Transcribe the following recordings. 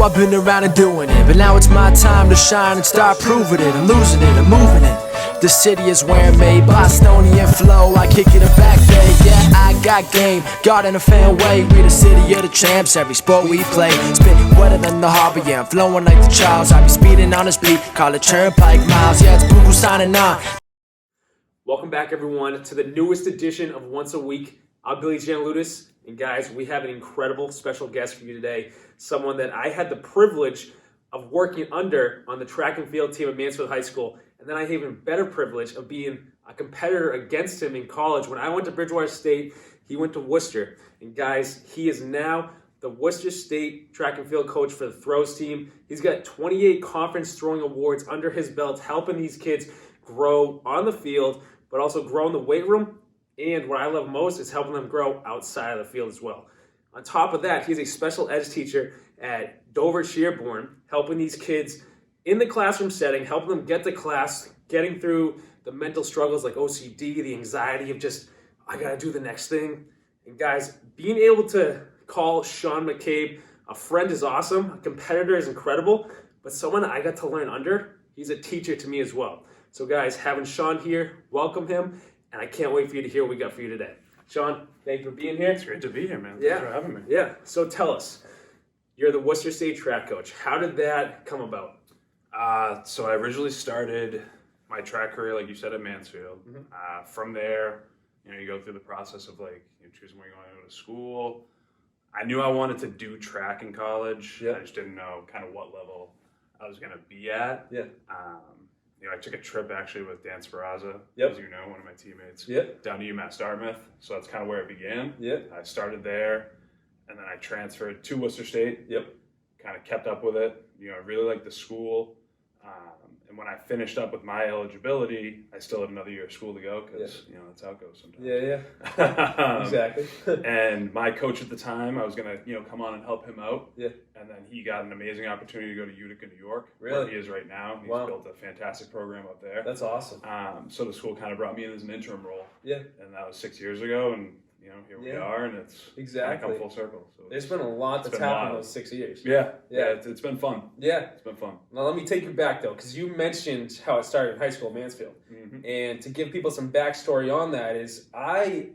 I've been around and doing it, but now it's my time to shine and start proving it. I'm losing it, I'm moving it. The city is where I'm made, Bostonian flow, I kick it a back day. Yeah, I got game, God in a fan way. We the city of the champs, every sport we play. Spit wetter than the harbor, yeah, I'm flowing like the Charles. I be speeding on this beat, call it Turnpike Miles. Yeah, it's Boo signing on. Welcome back, everyone, to the newest edition of Once a Week. I'm Giannouloudis, and guys, we have an incredible special guest for you today. Someone that I had the privilege of working under on the track and field team at Mansfield High School, and then I had even better privilege of being a competitor against him in college. When I went to Bridgewater State, he went to Worcester, and guys, he is now the Worcester State track and field coach for the throws team. He's got 28 conference throwing awards under his belt, helping these kids grow on the field, but also grow in the weight room. And what I love most is helping them grow outside of the field as well. On top of that, he's a special ed teacher at Dover Shearborn, helping these kids in the classroom setting, helping them get to class, getting through the mental struggles like OCD, the anxiety of just, I gotta do the next thing. And guys, being able to call Shawn McCabe a friend is awesome, a competitor is incredible, but someone I got to learn under, he's a teacher to me as well. So guys, having Shawn here, welcome him, and I can't wait for you to hear what we got for you today. Shawn, thank you for being here. It's great to be here, man. Yeah. Thanks for having me. Yeah, so tell us, you're the Worcester State track coach. How did that come about? So I originally started my track career, like you said, at Mansfield. From there, you go through the process of choosing where you're going to go to school. I knew I wanted to do track in college. Yeah. I just didn't know kind of what level I was going to be at. Yeah. I took a trip actually with Dan Sperazza, Yep. as you know, one of my teammates, Yep. down to UMass Dartmouth. So that's kind of where it began. Yep. I started there, and then I transferred to Worcester State. Yep. Kind of kept up with it. I really liked the school. And when I finished up with my eligibility, I still had another year of school to go because, that's how it goes sometimes. Yeah. Exactly. And my coach at the time, I was going to, come on and help him out. Yeah. And then he got an amazing opportunity to go to Utica, New York, Really? where he is right now. He's Wow. built a fantastic program up there. That's awesome. So the school kind of brought me in as an interim role. Yeah. And that was 6 years ago, and here we Yeah. are, and it's kind of Exactly. come full circle. So There's been a lot that's been happened in wild. those 6 years. Yeah, Yeah. it's been fun. Yeah. It's been fun. Now let me take you back though, because you mentioned how it started in high school at Mansfield, and to give people some backstory on that is I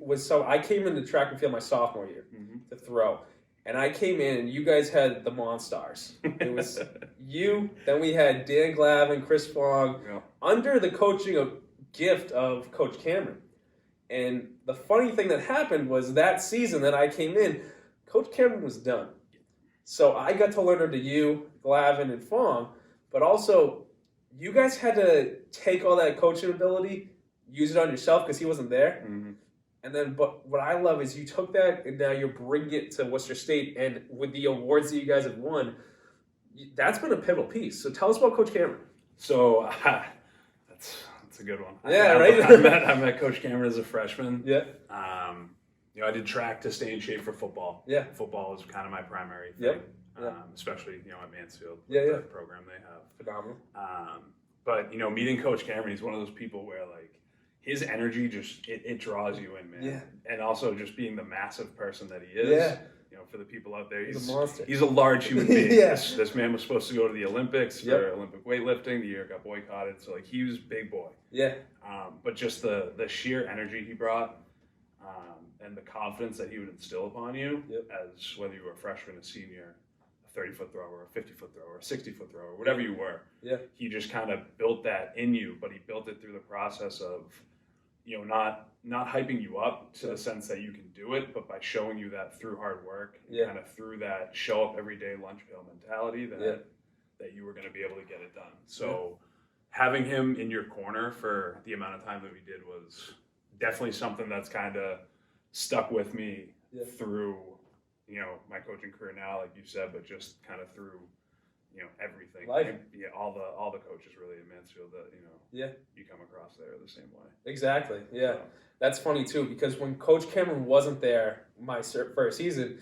came into track and field my sophomore year to throw, and I came in and you guys had the Monstars. It was you, then we had Dan Glavin, Chris Fong, under the coaching gift of Coach Cameron. And the funny thing that happened was that season that I came in, Coach Cameron was done. So I got to learn under you, Glavin, and Fong, but also you guys had to take all that coaching ability, use it on yourself because he wasn't there. And then, but what I love is you took that and now you're bringing it to Worcester State, and with the awards that you guys have won, that's been a pivotal piece. So tell us about Coach Cameron. So that's a good one. Yeah, I met Coach Cameron as a freshman. Yeah. I did track to stay in shape for football. Yeah. Football is kind of my primary thing. Yep. Yeah. Especially at Mansfield. Yeah, with yeah. The program they have. Phenomenal. But meeting Coach Cameron, he's one of those people where his energy just it draws you in, man. Yeah. And also just being the massive person that he is. Yeah. For the people out there, He's a monster. He's a large human being. Yeah. This man was supposed to go to the Olympics for Olympic weightlifting. The year got boycotted, so he was big boy. Yeah. But just the sheer energy he brought, and the confidence that he would instill upon you, as whether you were a freshman, a senior, a 30-foot thrower, a 50-foot thrower, a 60-foot thrower, whatever you were. Yeah. He just kind of built that in you, but he built it through the process of, not hyping you up to the sense that you can do it, but by showing you that through hard work, and kind of through that show up every day lunch pail mentality that you were going to be able to get it done. So having him in your corner for the amount of time that we did was definitely something that's kind of stuck with me through, my coaching career now, like you said, but just kind of through, everything. Life. All the coaches really at Mansfield that, you come across there the same way. Exactly. Yeah. So. That's funny too, because when Coach Cameron wasn't there my first season,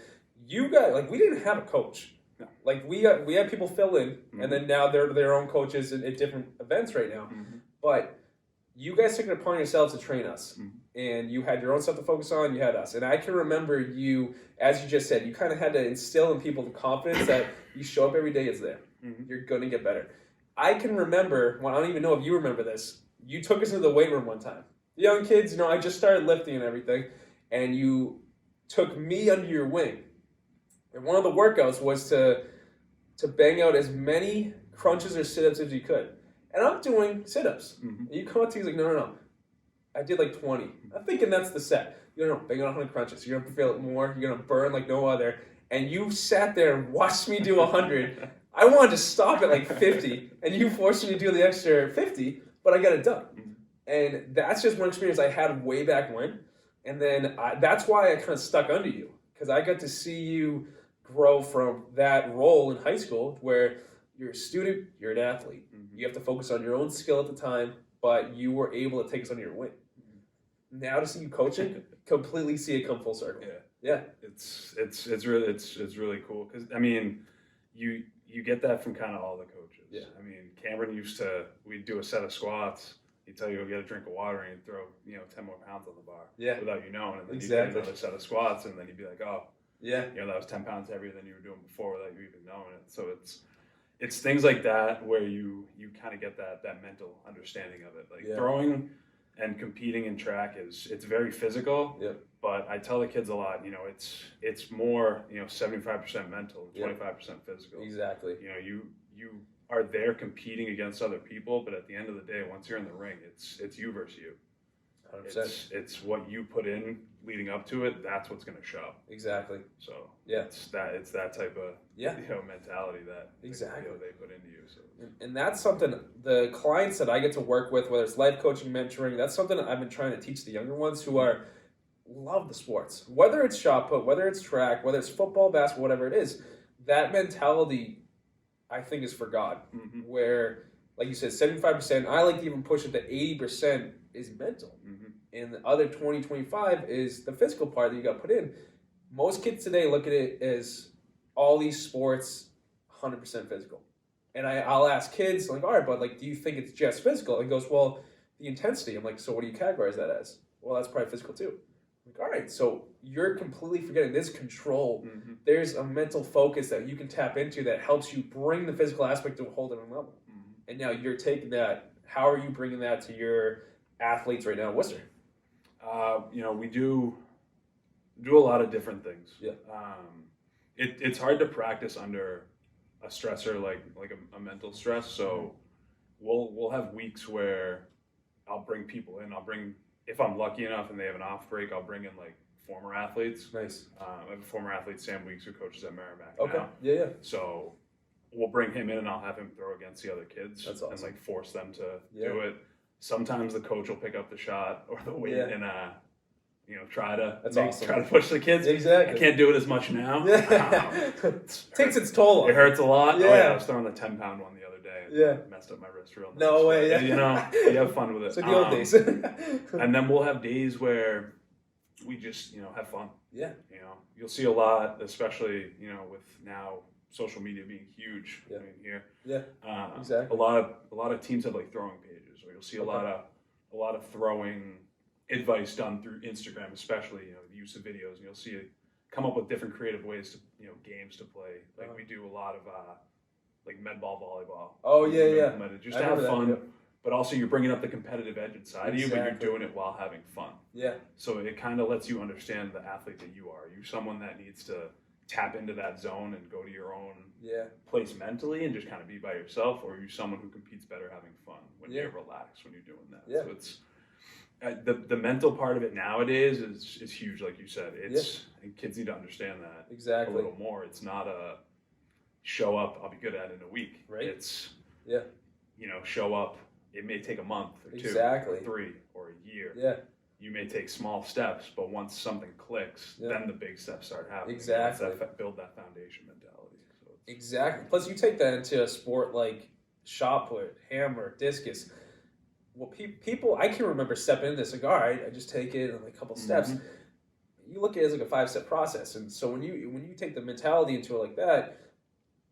you guys, we didn't have a coach. No. We had people fill in, and then now they're their own coaches at different events right now. But you guys took it upon yourselves to train us. And you had your own stuff to focus on, you had us. And I can remember you, as you just said, you kind of had to instill in people the confidence that you show up every day, it's there. You're going to get better. I can remember, well, I don't even know if you remember this, you took us into the weight room one time. Young kids, I just started lifting and everything, and you took me under your wing. And one of the workouts was to bang out as many crunches or sit-ups as you could. And I'm doing sit-ups. And you come up to me, he's like, no. I did like 20. I'm thinking that's the set. No, bang out 100 crunches. You're going to feel it more. You're going to burn like no other. And you sat there and watched me do 100. I wanted to stop at like 50. And you forced me to do the extra 50, but I got it done. And that's just one experience I had way back when. And then that's why I kind of stuck under you. Because I got to see you grow from that role in high school where you're a student, you're an athlete. You have to focus on your own skill at the time, but you were able to take us under your wing. Now to see you coaching, completely see it come full circle. Yeah. It's really cool because I mean, you get that from kind of all the coaches. Yeah. I mean, Cameron we'd do a set of squats. He'd tell you to go get a drink of water and he'd throw 10 more pounds on the bar. Yeah. Without you knowing, and then exactly. You'd get another set of squats, and then he'd be like, oh, yeah, that was 10 pounds heavier than you were doing before without you even knowing it. So it's things like that where you kind of get that mental understanding of it. Like throwing and competing in track it's very physical. Yeah. But I tell the kids a lot, it's more 75% mental, 25% physical. Exactly. You are there competing against other people, but at the end of the day, once you're in the ring, it's you versus you. 100%. It's what you put in leading up to it. That's what's going to show. Exactly. So yeah, it's that type of mentality that exactly they put into you. So and that's something the clients that I get to work with, whether it's life coaching, mentoring, that's something that I've been trying to teach the younger ones who love the sports, whether it's shot put, whether it's track, whether it's football, basketball, whatever it is. That mentality, I think, is forgotten. Where, like you said, 75%. I like to even push it to 80% is mental. And the other 20-25 is the physical part that you got to put in. Most kids today look at it as all these sports 100% physical. And I'll ask kids, like, all right, but like, do you think it's just physical? And he goes, well, the intensity. I'm like, so what do you categorize that as? Well, that's probably physical too. I'm like, all right, so you're completely forgetting this control. There's a mental focus that you can tap into that helps you bring the physical aspect to a whole different level. And now you're taking that. How are you bringing that to your athletes right now in Worcester? We do a lot of different things. Yeah. It's hard to practice under a stressor like a mental stress. So we'll have weeks where I'll bring people in. If I'm lucky enough and they have an off break, I'll bring in like former athletes. Nice. I have a former athlete, Sam Weeks, who coaches at Merrimack now. Yeah. So we'll bring him in and I'll have him throw against the other kids. That's awesome. And like force them to do it. Sometimes the coach will pick up the shot or the weight and try to push the kids. Exactly. I can't do it as much now. Takes its toll on it. Hurts a lot. Yeah. I was throwing the 10-pound one the other day. And messed up my wrist real nice. No way. But, you have fun with it. It's like the old days. And then we'll have days where we just have fun. Yeah. You'll see a lot, especially with now social media being huge. Yeah. Here. Yeah. Exactly. A lot of teams have like throwing pages, or you'll see a lot of throwing advice done through Instagram, especially the use of videos, and you'll see it come up with different creative ways to games to play. Like we do a lot of like med ball volleyball. Oh yeah. Just to have fun, but also you're bringing up the competitive edge inside of you, but you're doing it while having fun. Yeah. So it kind of lets you understand the athlete that you are. You're someone that needs to tap into that zone and go to your own place mentally and just kind of be by yourself, or you're someone who competes better having fun when you're relaxed when you're doing that. Yeah. So it's the mental part of it nowadays is huge, like you said. And kids need to understand that a little more. It's not a show up, I'll be good at it in a week. Right. It's show up. It may take a month or two, or 3, or a year. Yeah. You may take small steps, but once something clicks, then the big steps start happening. Exactly. Build that foundation mentality. So exactly. Plus, you take that into a sport like shot put, hammer, discus. Well, people, I can remember stepping into this, like, all right, I just take it in like a couple steps. You look at it as like a 5-step process. And so when you take the mentality into it like that,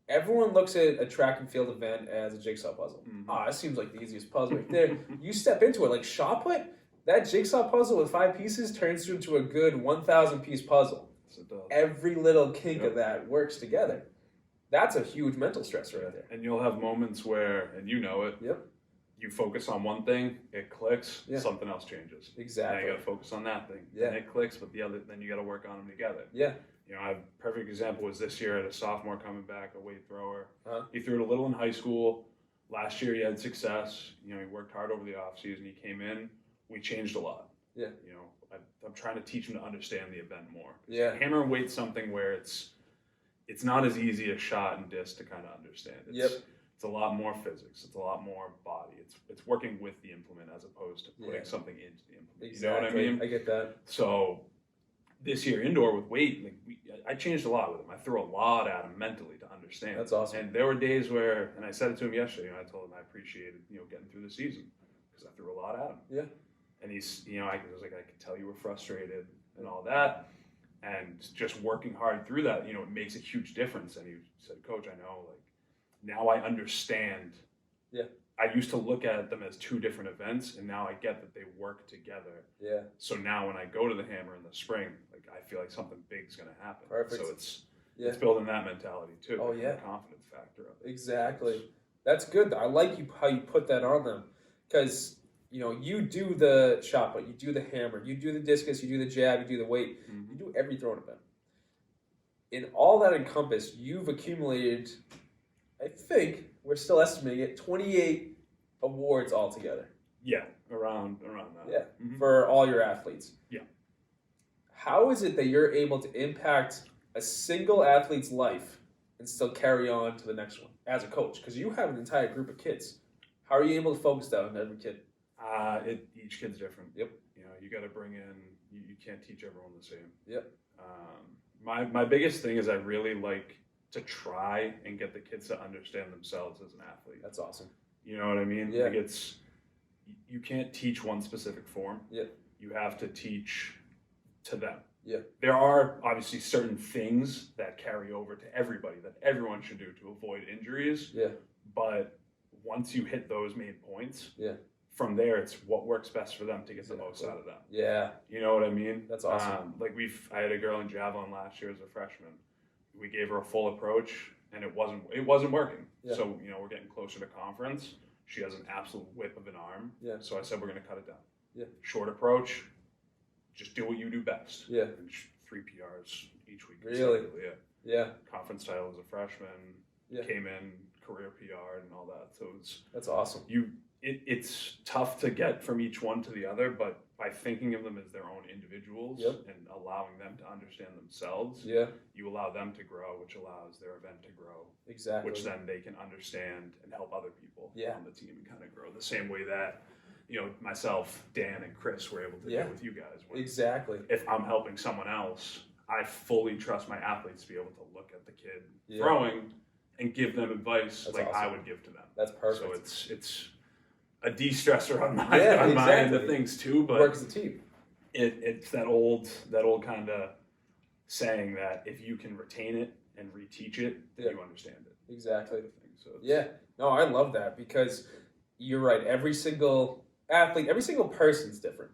everyone looks at a track and field event as a jigsaw puzzle. It seems like the easiest puzzle right there. You step into it, like shot put, that jigsaw puzzle with 5 pieces turns into a good 1,000-piece puzzle. Yes, it does. Every little kink of that works together. That's a huge mental stress right there. And you'll have moments where, and you know it, you focus on one thing, it clicks, something else changes. Exactly. Now you got to focus on that thing. Yeah. And it clicks, but then you got to work on them together. Yeah. You know, a perfect example was this year. I had a sophomore coming back, a weight thrower. He threw it a little in high school. Last year he had success. You know, he worked hard over the off season. He came in. We changed a lot. Yeah. You know, I'm trying to teach him to understand the event more. Yeah. Hammer and weight's something where it's not as easy as shot and disc to kind of understand. It's a lot more physics. It's a lot more body. It's working with the implement as opposed to putting something into the implement. Exactly. You know what I mean? I get that. So this year indoor with weight, I changed a lot with him. I threw a lot at him mentally to understand. That's awesome. And there were days where, and I said it to him yesterday, I told him I appreciated, getting through the season because I threw a lot at him. Yeah. And he's, I was like, I could tell you were frustrated and all that. And just working hard through that, it makes a huge difference. And he said, Coach, I know, now I understand. Yeah. I used to look at them as 2 different events, and now I get that they work together. Yeah. So now when I go to the Hammer in the spring, I feel like something big's going to happen. Perfect. So it's building that mentality too. Oh, yeah. The confidence factor of it. Exactly. That's good. I like how you put that on them because, you do the shot put, you do the hammer, you do the discus, you do the jab, you do the weight, you do every throwing event. In all that encompassed, you've accumulated, I think, we're still estimating it, 28 awards altogether. Yeah, around that. Yeah, for all your athletes. Yeah. How is it that you're able to impact a single athlete's life and still carry on to the next one as a coach? Because you have an entire group of kids. How are you able to focus that on every kid? Each kid's different. Yep. You got to bring in. You can't teach everyone the same. Yep. My biggest thing is I really like to try and get the kids to understand themselves as an athlete. That's awesome. You know what I mean? Yeah. You can't teach one specific form. Yeah. You have to teach to them. Yeah. There are obviously certain things that carry over to everybody that everyone should do to avoid injuries. Yeah. But once you hit those main points, from there it's what works best for them to get the most out of them. Yeah. You know what I mean? That's awesome. I had a girl in javelin last year as a freshman. We gave her a full approach and it wasn't working. Yeah. So, we're getting closer to conference. She has an absolute whip of an arm. Yeah. So I said, we're going to cut it down. Yeah. Short approach, just do what you do best. Yeah. And 3 PRs each week. Really? Yeah. Yeah. Conference title as a freshman. Yeah. Came in, career PR and all that. So that's awesome. It's tough to get from each one to the other, but by thinking of them as their own individuals and allowing them to understand themselves, you allow them to grow, which allows their event to grow. Exactly. Which then they can understand and help other people on the team and kind of grow the same way that, myself, Dan, and Chris were able to do with you guys. Exactly. If I'm helping someone else, I fully trust my athletes to be able to look at the kid throwing and give them advice awesome. I would give to them. That's perfect. So it's a de-stressor on my end of things too, but work as a team. It's that old kind of saying that if you can retain it and reteach it, then you understand it. Exactly. So no, I love that because you're right. Every single athlete, every single person's different,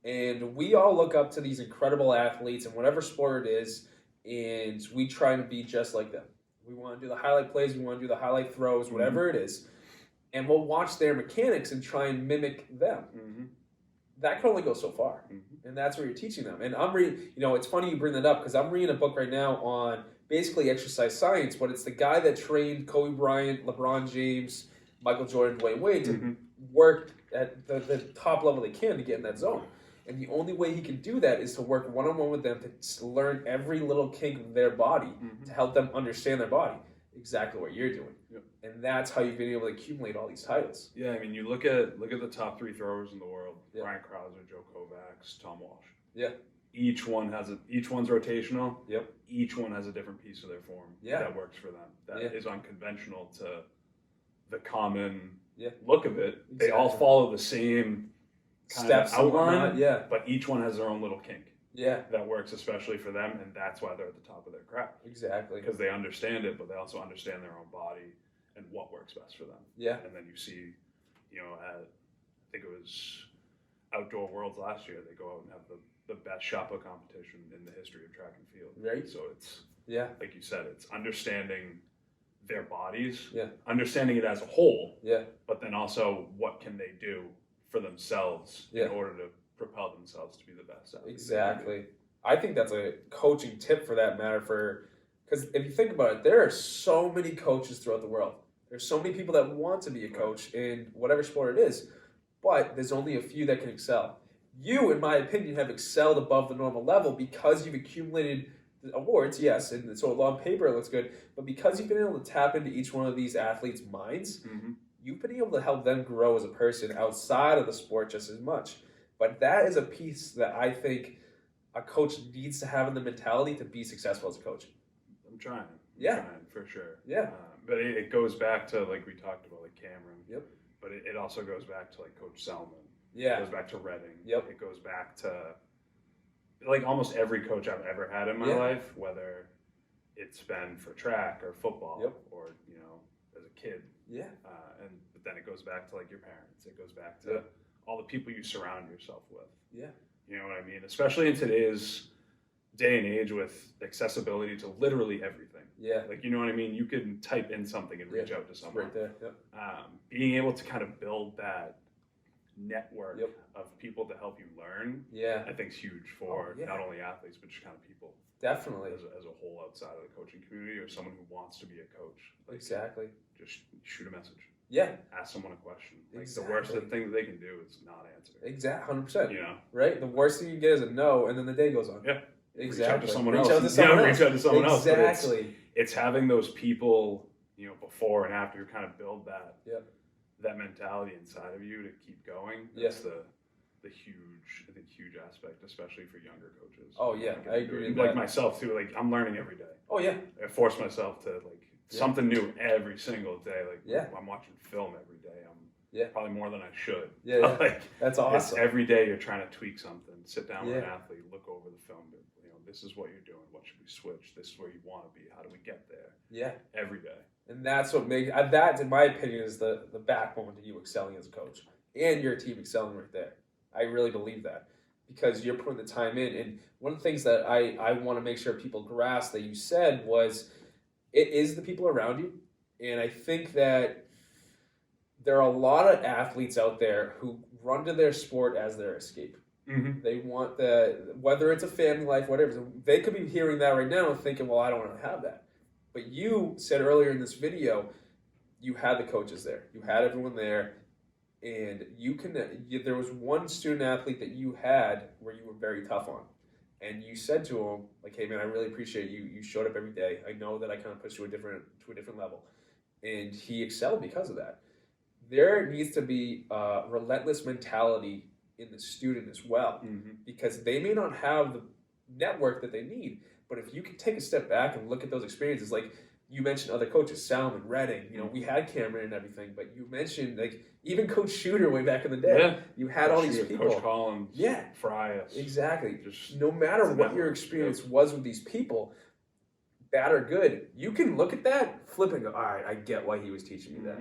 and we all look up to these incredible athletes in whatever sport it is, and we try to be just like them. We want to do the highlight plays, we want to do the highlight throws, whatever it is. And we'll watch their mechanics and try and mimic them. That can only go so far. And that's where you're teaching them. And I'm reading, it's funny you bring that up because I'm reading a book right now on basically exercise science, but it's the guy that trained Kobe Bryant, LeBron James, Michael Jordan, Dwayne Wade to work at the top level they can to get in that zone. And the only way he can do that is to work one-on-one with them to learn every little kink of their body to help them understand their body. Exactly what you're doing. And that's how you've been able to accumulate all these titles. Yeah, I mean, you look at the top 3 throwers in the world: Brian Krauser, Joe Kovacs, Tom Walsh. Yeah. Each one's rotational. Yep. Each one has a different piece of their form that works for them. That is unconventional to the common look of it. They all follow the same kind of outline, but each one has their own little kink. that works especially for them, and that's why they're at the top of their craft. Exactly. Because they understand it, but they also understand their own body and what works best for them. Yeah. And then you see, I think it was Outdoor Worlds last year, they go out and have the best shot put competition in the history of track and field. Right. So it's, like you said, it's understanding their bodies, understanding it as a whole, but then also what can they do for themselves in order to propel themselves to be the best. Exactly. I think that's a coaching tip for that matter, because if you think about it, there are so many coaches throughout the world. There's so many people that want to be a coach in whatever sport it is, but there's only a few that can excel. You, in my opinion, have excelled above the normal level because you've accumulated awards, yes, and so on paper it looks good, but because you've been able to tap into each one of these athletes' minds, you've been able to help them grow as a person outside of the sport just as much. But that is a piece that I think a coach needs to have in the mentality to be successful as a coach. I'm trying. Trying, for sure. Yeah. But it goes back to, like we talked about, like Cameron. Yep. But it also goes back to, like, Coach Selman. Yeah. It goes back to Redding. Yep. It goes back to, like, almost every coach I've ever had in my life, whether it's been for track or football or, as a kid. Yeah. But then it goes back to, like, your parents. It goes back to all the people you surround yourself with. Yeah. You know what I mean? Especially in today's day and age with accessibility to literally everything. Yeah. Like, you know what I mean? You can type in something and reach out to someone. Right there. Yep. Being able to kind of build that network of people to help you learn, I think is huge for not only athletes, but just kind of people. Definitely. As a whole outside of the coaching community or someone who wants to be a coach. Like, exactly. Just shoot a message. Yeah. Ask someone a question. Like, the worst thing that they can do is not answer. Exactly. 100%. You know? Right? The worst thing you get is a no, and then the day goes on. Yeah. Exactly. Reach out to someone else. Reach out to someone else. Exactly. It's having those people, before and after you kind of build that that mentality inside of you to keep going. That's the huge aspect, especially for younger coaches. Oh yeah, I agree. Like myself too. Like, I'm learning every day. Oh yeah. I force myself to something new every single day. Like I'm watching film every day. I'm probably more than I should. Yeah. Like, that's awesome. Every day you're trying to tweak something. Sit down with an athlete, look over the film. This is what you're doing. What should we switch? This is where you want to be. How do we get there? Yeah. Every day. And that's what makes that, in my opinion, is the backbone to you excelling as a coach and your team excelling right there. I really believe that because you're putting the time in. And one of the things that I want to make sure people grasp that you said was it is the people around you. And I think that there are a lot of athletes out there who run to their sport as their escape. Mm-hmm. They want whether it's a family life, whatever. They could be hearing that right now and thinking, well, I don't want to have that. But you said earlier in this video, you had the coaches there. You had everyone there. And there was one student athlete that you had where you were very tough on. And you said to him, like, hey, man, I really appreciate you. You showed up every day. I know that I kind of pushed you to a different level. And he excelled because of that. There needs to be a relentless mentality in the student as well, because they may not have the network that they need. But if you can take a step back and look at those experiences, like you mentioned other coaches, Salmon, Redding, we had Cameron and everything, but you mentioned like even Coach Shooter way back in the day. Yeah. You had all these people. Coach Collins. Fry. Exactly. No matter what your experience was with these people, bad or good, you can look at that, flip and go, all right, I get why he was teaching me that.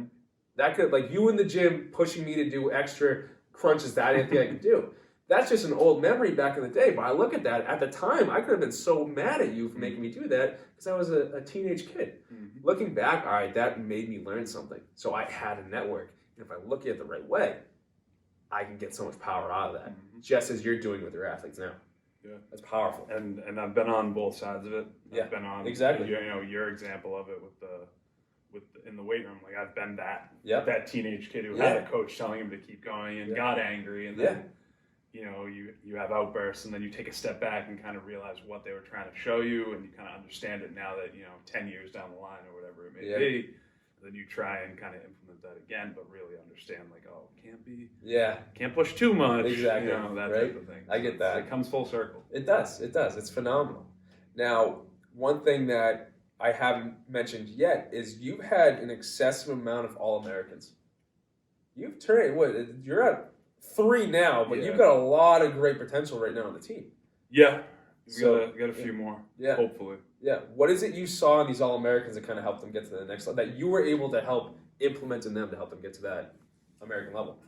That could, like you in the gym pushing me to do extra crunches that I didn't think I could do. That's just an old memory back in the day. But I look at that, at the time, I could have been so mad at you for making me do that because I was a teenage kid. Looking back, all right, that made me learn something. So I had a network. And if I look at it the right way, I can get so much power out of that, just as you're doing with your athletes now. Yeah. That's powerful. And I've been on both sides of it. I've been on your example of it in the weight room. Like, I've been that teenage kid who had a coach telling him to keep going and got angry, and then you have outbursts, and then you take a step back and kind of realize what they were trying to show you, and you kind of understand it now that 10 years down the line or whatever it may be. Then you try and kind of implement that again, but really understand, like, oh, can't push too much. Exactly. That type of thing. I get that. It comes full circle. It does. It's phenomenal. Now, one thing that I haven't mentioned yet is you've had an excessive amount of All-Americans. You've turned, you're at 3 now, but you've got a lot of great potential right now on the team. Yeah, So, got a few more. Yeah. Hopefully. Yeah. What is it you saw in these All-Americans that kind of helped them get to the next level, that you were able to help implement in them to help them get to that American level?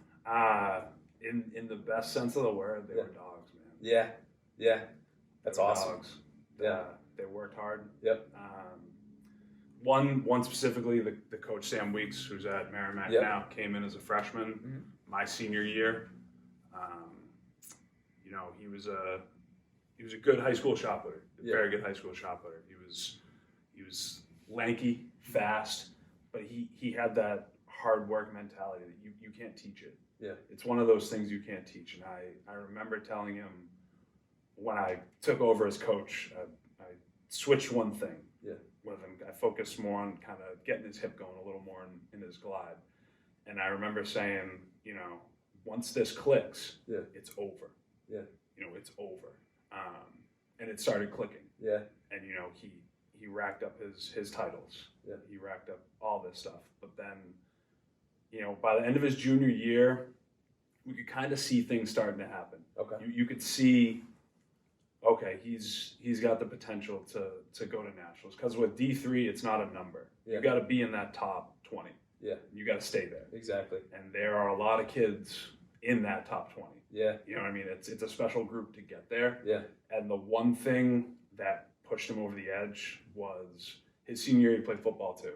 In the best sense of the word, they were dogs, man. Yeah. Yeah. That's They were awesome. Dogs. Yeah. They worked hard. Yep. One specifically, the coach Sam Weeks, who's at Merrimack now, came in as a freshman my senior year. You know, he was a good high school shot putter, very good high school shot putter. He was lanky, fast, but he had that hard work mentality that you can't teach it. Yeah. It's one of those things you can't teach. And I remember telling him when I took over as coach, I switched one thing with him. I focused more on kind of getting his hip going a little more in his glide. And I remember saying, you know, once this clicks, it's over. Yeah. You know, it's over. And it started clicking. Yeah. And, you know, he racked up his titles. Yeah. He racked up all this stuff. But then, you know, by the end of his junior year, we could kind of see things starting to happen. Okay. You could see, okay, he's got the potential to go to nationals. Because with D3, it's not a number. Yeah. You got to be in that top 20. Yeah. You got to stay there. Exactly. And there are a lot of kids in that top 20. Yeah. You know what I mean? It's a special group to get there. Yeah. And the one thing that pushed him over the edge was his senior year, he played football too.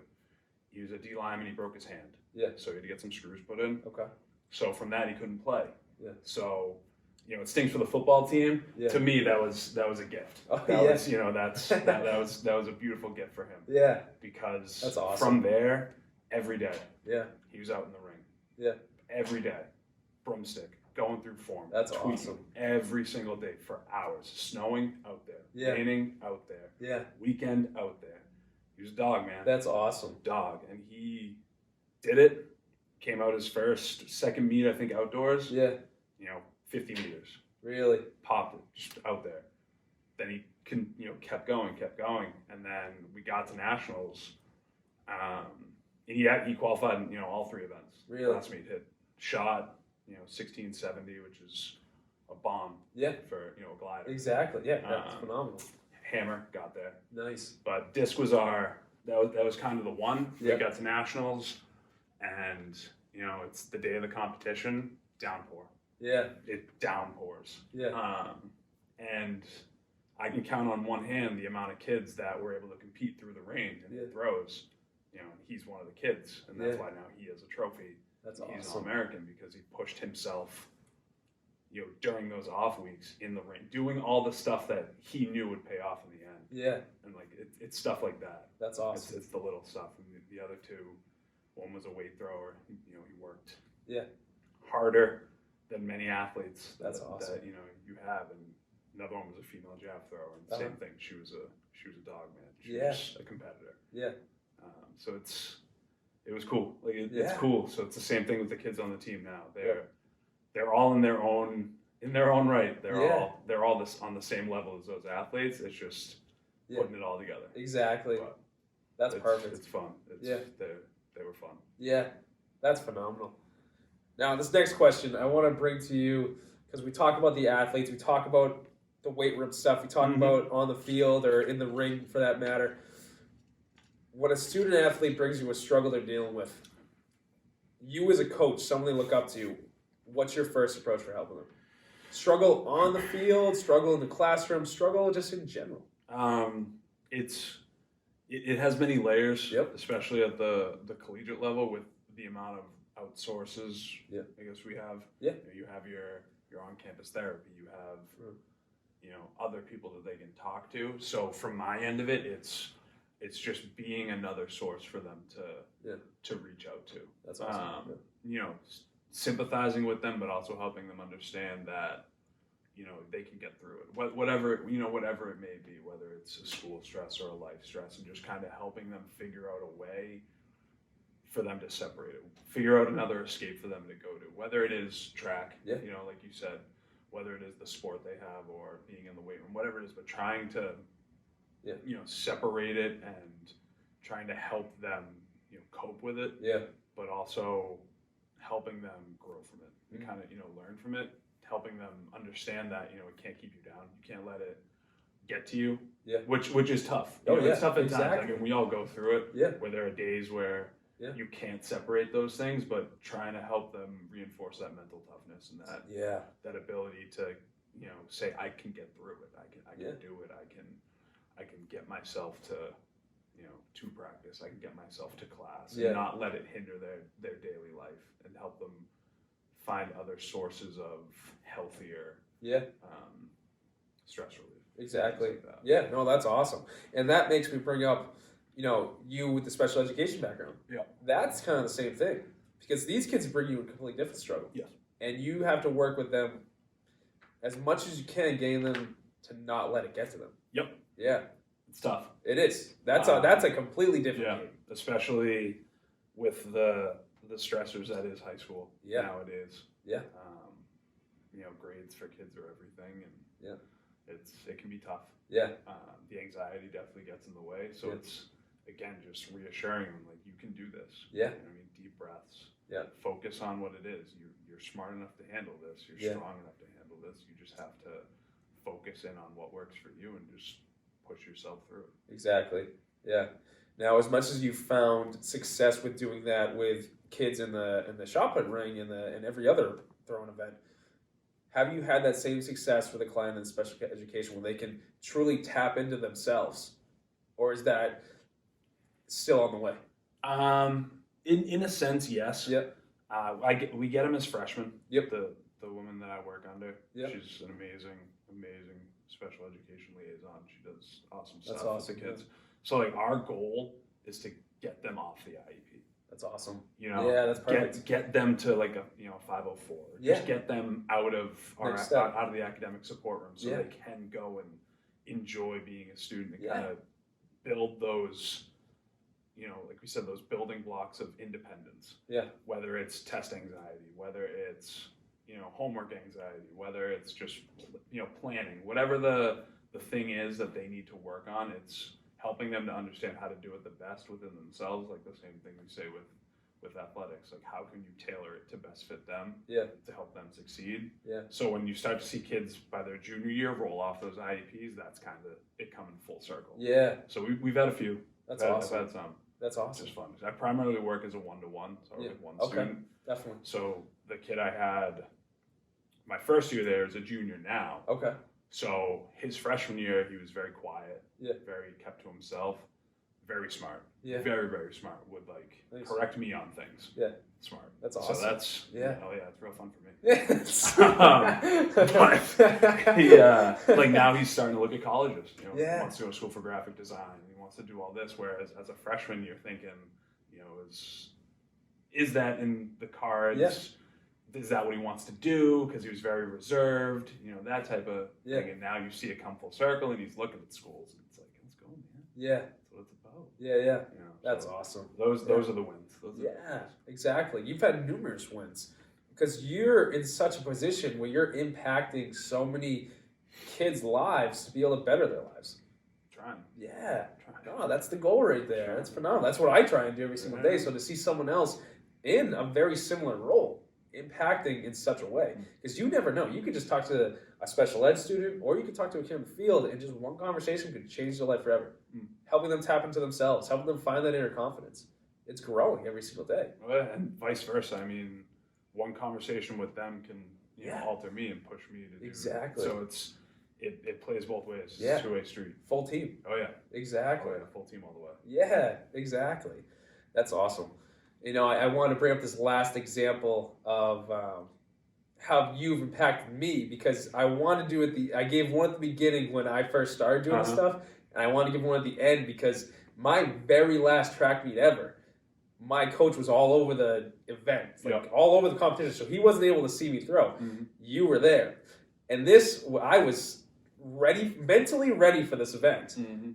He was a D lineman, he broke his hand. Yeah. So he had to get some screws put in. Okay. So from that, he couldn't play. Yeah. So, you know, it stinks for the football team. Yeah. To me, that was a gift. Oh, that was, you know, that was a beautiful gift for him. Yeah. Because that's awesome. From there, every day. Yeah. He was out in the ring. Yeah. Every day. Broomstick. Going through form. That's awesome. Every single day for hours. Snowing, out there. Yeah. Raining, out there. Yeah. Weekend, out there. He was a dog, man. That's awesome. Dog. And he did it. Came out his second meet, I think, outdoors. Yeah. You know, 50 meters. Really? Popped it, just out there. Then he kept going. And then we got to nationals. And he qualified in, you know, all three events. Really? Last meet hit shot, you know, 1670, which is a bomb. Yeah. For, you know, a glider. Exactly. Yeah. That's phenomenal. Hammer got there. Nice. But disc was that was kind of the one. Yeah. We got to nationals, and you know, it's the day of the competition. Downpour. Yeah. It downpours. Yeah. And I can count on one hand the amount of kids that were able to compete through the rain and throws. You know, he's one of the kids, and that's why now he has a trophy. That's awesome. He's an American because he pushed himself, you know, during those off weeks in the rain, doing all the stuff that he knew would pay off in the end. Yeah. And like it's stuff like that. That's awesome. It's the little stuff. And the other two, one was a weight thrower. You know, he worked harder than many athletes. That's awesome. That, you know, you have. And another one was a female jav thrower. And same thing. She was a dog, man. She was a competitor. Yeah. So it was cool. Like it's cool. So it's the same thing with the kids on the team now. They're all in their own right. They're all this on the same level as those athletes. It's just putting it all together. Exactly. But that's perfect. It's fun. They were fun. Yeah, that's phenomenal. Now this next question I want to bring to you, because we talk about the athletes, we talk about the weight room stuff, we talk about on the field or in the ring for that matter. When a student athlete brings you a struggle they're dealing with, you as a coach, someone they look up to, what's your first approach for helping them? Struggle on the field, struggle in the classroom, struggle just in general. It has many layers, especially at the collegiate level with the amount of outsources. Yeah. I guess we have. Yeah. You have your on-campus therapy. You have you know, other people that they can talk to. So from my end of it, it's just being another source for them to reach out to. That's awesome. You know, sympathizing with them, but also helping them understand that, you know, they can get through it. Whatever it may be, whether it's a school stress or a life stress, and just kind of helping them figure out a way for them to separate it, figure out another escape for them to go to, whether it is track, you know, like you said, whether it is the sport they have or being in the weight room, whatever it is, but trying to, you know, separate it and trying to help them, you know, cope with it, but also helping them grow from it and kind of, you know, learn from it. helping them understand that, you know, it can't keep you down. You can't let it get to you. Yeah. Which is tough. You Oh, know, yeah, it's tough at exactly. times. Like, we all go through it. Yeah. Where there are days where Yeah. you can't separate those things, but trying to help them reinforce that mental toughness and that ability to, you know, say, I can get through it. I can do it. I can get myself to, you know, to practice. I can get myself to class and not let it hinder their daily life, and help them find other sources of healthier stress relief. Exactly. Like that. Yeah, no, that's awesome. And that makes me bring up, you know, you with the special education background. Yeah. That's kind of the same thing, because these kids bring you a completely different struggle. Yes. And you have to work with them as much as you can, getting them to not let it get to them. Yep. Yeah. It's tough. It is. That's a completely different game. Especially with the stressors that is high school nowadays. Yeah. You know, grades for kids are everything, and it can be tough. Yeah. The anxiety definitely gets in the way, so it's again just reassuring them, like, you can do this. Yeah. You know what I mean, deep breaths. Yeah. Focus on what it is. You're smart enough to handle this. You're strong enough to handle this. You just have to focus in on what works for you and just push yourself through it. Exactly. Yeah. Now, as much as you found success with doing that with kids in the shot put ring and every other throwing event, have you had that same success with a client in special education where they can truly tap into themselves, or is that still on the way? In a sense, yes. Yep. We get them as freshmen. Yep. The woman that I work under, yep. She's an amazing special education liaison. She does awesome That's stuff awesome, with the kids. So, like, our goal is to get them off the IEP. That's awesome. You know, that's perfect. Get them to, like, a 504. Just get them out of the academic support room, so they can go and enjoy being a student, and kind of build those, you know, like we said, those building blocks of independence. Yeah. Whether it's test anxiety, whether it's, you know, homework anxiety, whether it's just, you know, planning, whatever the thing is that they need to work on, it's helping them to understand how to do it the best within themselves. Like the same thing we say with athletics, like, how can you tailor it to best fit them to help them succeed? Yeah. So when you start to see kids by their junior year roll off those IEPs, that's kind of it coming full circle. Yeah. So we've had a few. That's awesome. I've had some. That's awesome. It's just fun. I primarily work as a one-to-one, so I work with one student. Definitely. So the kid I had my first year there is a junior now. Okay. So his freshman year, he was very quiet. Yeah. Very kept to himself. Very smart. Yeah. Very, very smart. Would correct me on things. Yeah. Smart. That's awesome. So that's it's real fun for me. But now he's starting to look at colleges. You know, he wants to go to school for graphic design. He wants to do all this. Whereas as a freshman, you're thinking, you know, is that in the cards? Yeah. Is that what he wants to do? Because he was very reserved, you know, that type of thing. And now you see it come full circle, and he's looking at schools, and it's like, let's go, man. Yeah. That's what it's about. Yeah. You know, that's awesome. Those are the wins. Exactly. You've had numerous wins because you're in such a position where you're impacting so many kids' lives to be able to better their lives. Trying. Yeah. No, that's the goal right there. That's phenomenal. That's what I try and do every single day. So to see someone else in a very similar role impacting in such a way, because you never know. You could just talk to a special ed student, or you could talk to a kid in the field, and just one conversation could change their life forever. Helping them tap into themselves, helping them find that inner confidence. It's growing every single day. And vice versa. I mean, one conversation with them can alter me and push me to do exactly. So it plays both ways. It's a two-way street. Full team. Oh yeah. Exactly. Oh, yeah. Full team all the way. Yeah, exactly. That's awesome. You know, I want to bring up this last example of how you've impacted me, because I want to do it. I gave one at the beginning when I first started doing this stuff, and I want to give one at the end because my very last track meet ever, my coach was all over the event, all over the competition, so he wasn't able to see me throw. Mm-hmm. You were there. And I was mentally ready for this event. Mm-hmm.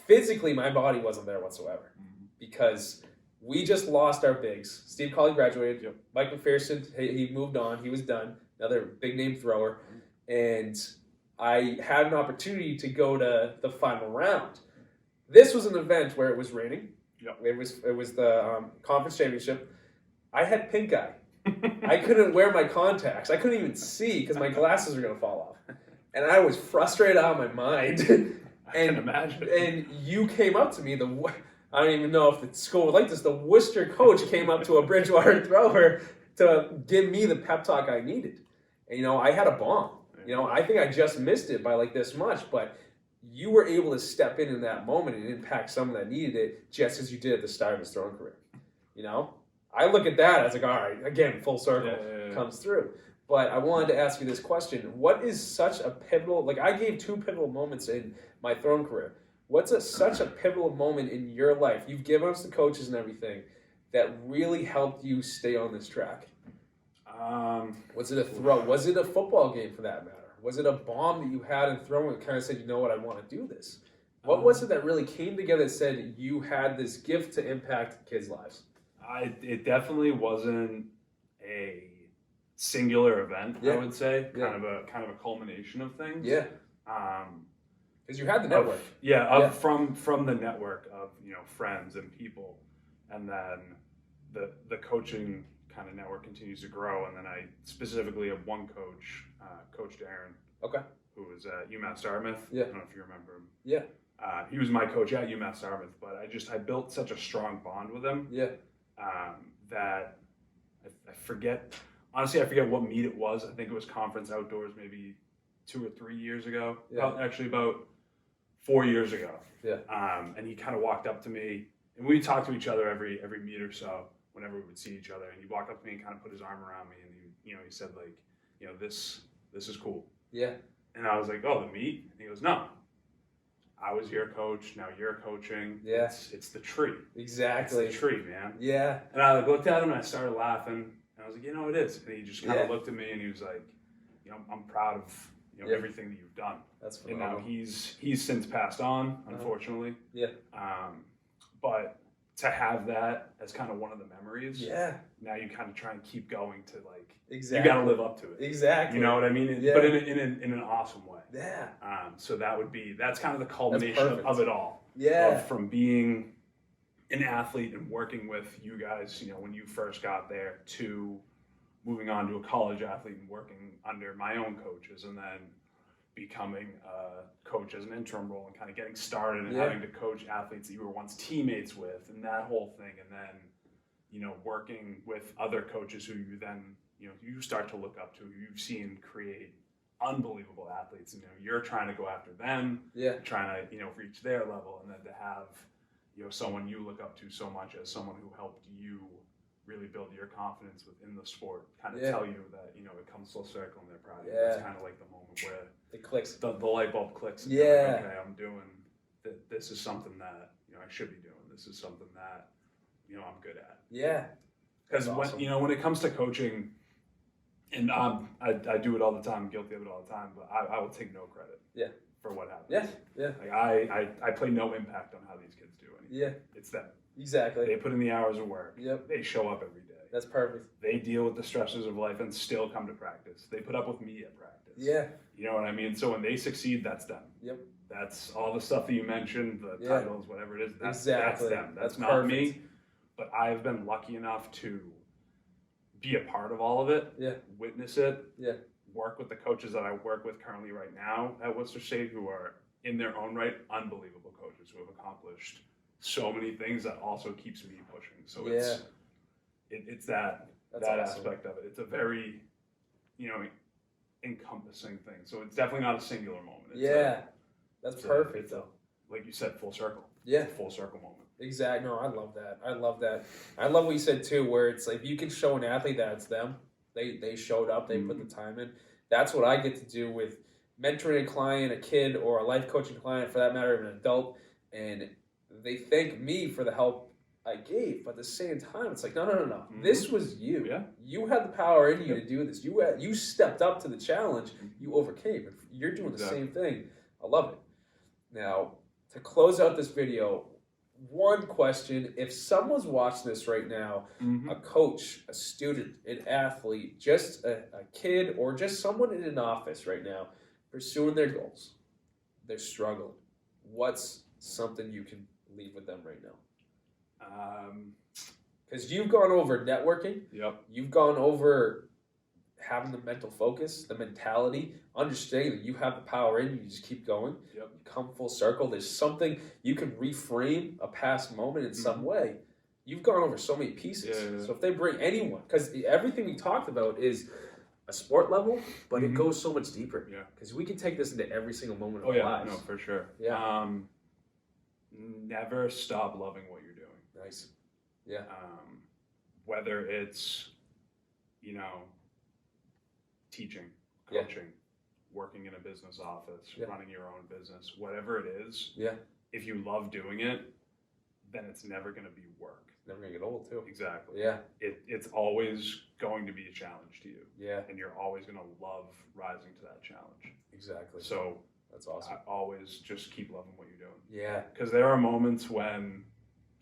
Physically, my body wasn't there whatsoever because we just lost our bigs. Steve Colley graduated. Yep. Mike McPherson, he moved on. He was done. Another big-name thrower. And I had an opportunity to go to the final round. This was an event where it was raining. Yep. It was the conference championship. I had pink eye. I couldn't wear my contacts. I couldn't even see because my glasses were going to fall off. And I was frustrated out of my mind. I can imagine. And you came up to me, I don't even know if the school would like this, the Worcester coach came up to a Bridgewater thrower to give me the pep talk I needed. And, I had a bomb. I think I just missed it by like this much, but you were able to step in that moment and impact someone that needed it just as you did at the start of his throwing career. I look at that as like, all right, again, full circle comes through. But I wanted to ask you this question. What is such a pivotal, like I gave 2 pivotal moments in my throwing career. What's such a pivotal moment in your life? You've given us the coaches and everything that really helped you stay on this track. Was it a throw? Was it a football game for that matter? Was it a bomb that you had in throwing that kind of said, you know what, I want to do this? What was it that really came together and said you had this gift to impact kids' lives? It definitely wasn't a singular event. I would say kind of a culmination of things. Yeah. Because you had the network. From the network of friends and people, and then the coaching kind of network continues to grow, and then I specifically have one coach, Coach Darren, who was at UMass Dartmouth. I don't know if you remember him. Yeah. He was my coach at UMass Dartmouth, but I built such a strong bond with him. That I forget. Honestly, I forget what meet it was. I think it was Conference Outdoors, maybe 2 or 3 years ago. Actually, about 4 years ago. And he kind of walked up to me, and we talked to each other every meet or so, whenever we would see each other. And he walked up to me and kind of put his arm around me, and he said like, this is cool. And I was like, oh, the meet? And he goes, no. I was your coach, now you're coaching. It's the tree. Exactly. It's the tree, man. And I looked at him and I started laughing. And I was like, it is. And he just kind of looked at me and he was like, I'm proud of everything that you've done. That's phenomenal. And now he's since passed on, unfortunately. But to have that as kind of one of the memories, now you kind of try and keep going to like, you got to live up to it. Exactly. You know what I mean? But in an awesome way. So that's kind of the culmination of it all. From being an athlete and working with you guys, when you first got there, to moving on to a college athlete and working under my own coaches, and then becoming a coach as an interim role and kind of getting started and having to coach athletes that you were once teammates with, and that whole thing, and then working with other coaches who you then you start to look up to, who you've seen create unbelievable athletes, and you're trying to go after them, trying to reach their level, and then to have someone you look up to so much as someone who helped you really build your confidence within the sport, kind of tell you that it comes full circle and they're proud of you. It's kind of like the moment where it clicks, the light bulb clicks, and you're like, okay, I'm doing this is something that I should be doing, this is something that I'm good at. Because when it comes to coaching, and I do it all the time, I'm guilty of it all the time, but I will take no credit for what happens. Like I play no impact on how these kids do anything. It's them. Exactly. They put in the hours of work. They show up every day. That's perfect. They deal with the stresses of life and still come to practice. They put up with me at practice. You know what I mean? So when they succeed, that's them. That's all the stuff that you mentioned, the titles, whatever it is. That's them. That's not perfect. Me. But I've been lucky enough to be a part of all of it, witness it, work with the coaches that I work with currently right now at Worcester State, who are in their own right unbelievable coaches who have accomplished so many things that also keeps me pushing. So it's that awesome. Aspect of it. It's a very encompassing thing. So it's definitely not a singular moment. That's perfect. Like you said, full circle. Yeah. Full circle moment. Exactly. No, I love that. I love what you said too, where it's like you can show an athlete that it's them. They showed up, they put the time in. That's what I get to do with mentoring a client, a kid, or a life coaching client for that matter, an adult, and they thank me for the help I gave. But at the same time, it's like, no. Mm-hmm. This was you. Yeah. You had the power in you to do this. You stepped up to the challenge. You overcame. You're doing the same thing. I love it. Now, to close out this video, one question: if someone's watching this right now, a coach, a student, an athlete, just a kid, or just someone in an office right now pursuing their goals, they're struggling, what's something you can leave with them right now? Because you've gone over networking. Yep. You've gone over having the mental focus, the mentality, understanding that you have the power in you. You just keep going. Yep. You come full circle. There's something you can reframe a past moment in some way. You've gone over so many pieces. Yeah. So if they bring anyone, because everything we talked about is a sport level, but it goes so much deeper. Yeah. Because we can take this into every single moment of Oh our yeah, lives. no, for sure. Yeah. Never stop loving what you're doing. Nice. Yeah. Whether it's, teaching, coaching, working in a business office, running your own business, whatever it is. Yeah. If you love doing it, then it's never going to be work. Never gonna get old too. Exactly. Yeah. It's always going to be a challenge to you. Yeah. And you're always going to love rising to that challenge. Exactly. So that's awesome. I always just keep loving what you're doing. Yeah. Because there are moments when,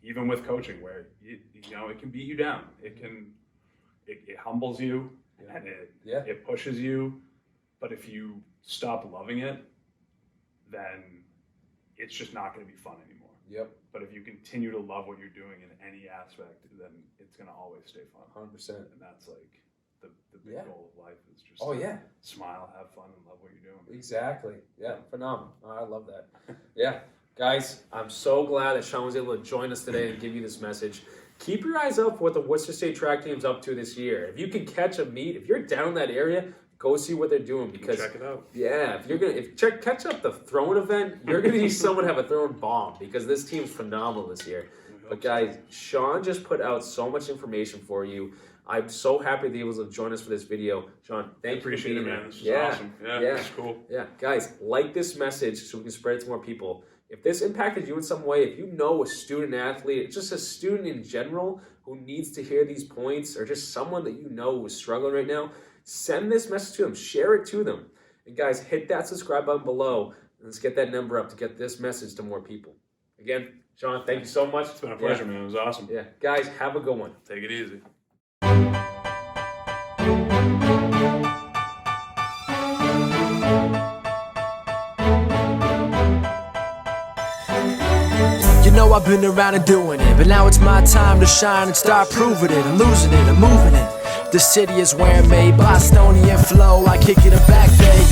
even with coaching, where it can beat you down. It humbles you, and it pushes you. But if you stop loving it, then it's just not going to be fun anymore. Yep. But if you continue to love what you're doing in any aspect, then it's going to always stay fun. 100%. And that's like the big goal of life is just smile, have fun, and love what you're doing. Exactly. Yeah. Phenomenal. I love that. Yeah. Guys, I'm so glad that Shawn was able to join us today and give you this message. Keep your eyes up for what the Worcester State track team's up to this year. If you can catch a meet, if you're down in that area, go see what they're doing, because check it out. Yeah, catch up the throwing event, you're gonna see someone have a throwing bomb, because this team's phenomenal this year. But guys, Shawn just put out so much information for you. I'm so happy to be able to join us for this video. Shawn, thank you for being here. Man. This is awesome. Yeah, it's cool. Yeah, guys, like this message so we can spread it to more people. If this impacted you in some way, if you know a student athlete, just a student in general who needs to hear these points, or just someone that you know who is struggling right now, send this message to them, share it to them. And guys, hit that subscribe button below, and let's get that number up to get this message to more people. Again, Shawn, thank you so much. It's been a pleasure, man. It was awesome. Yeah, guys, have a good one. Take it easy. I've been around and doing it, but now it's my time to shine and start proving it. I'm losing it, I'm moving it. The city is where I'm made, Bostonian flow, I kick it back, babe.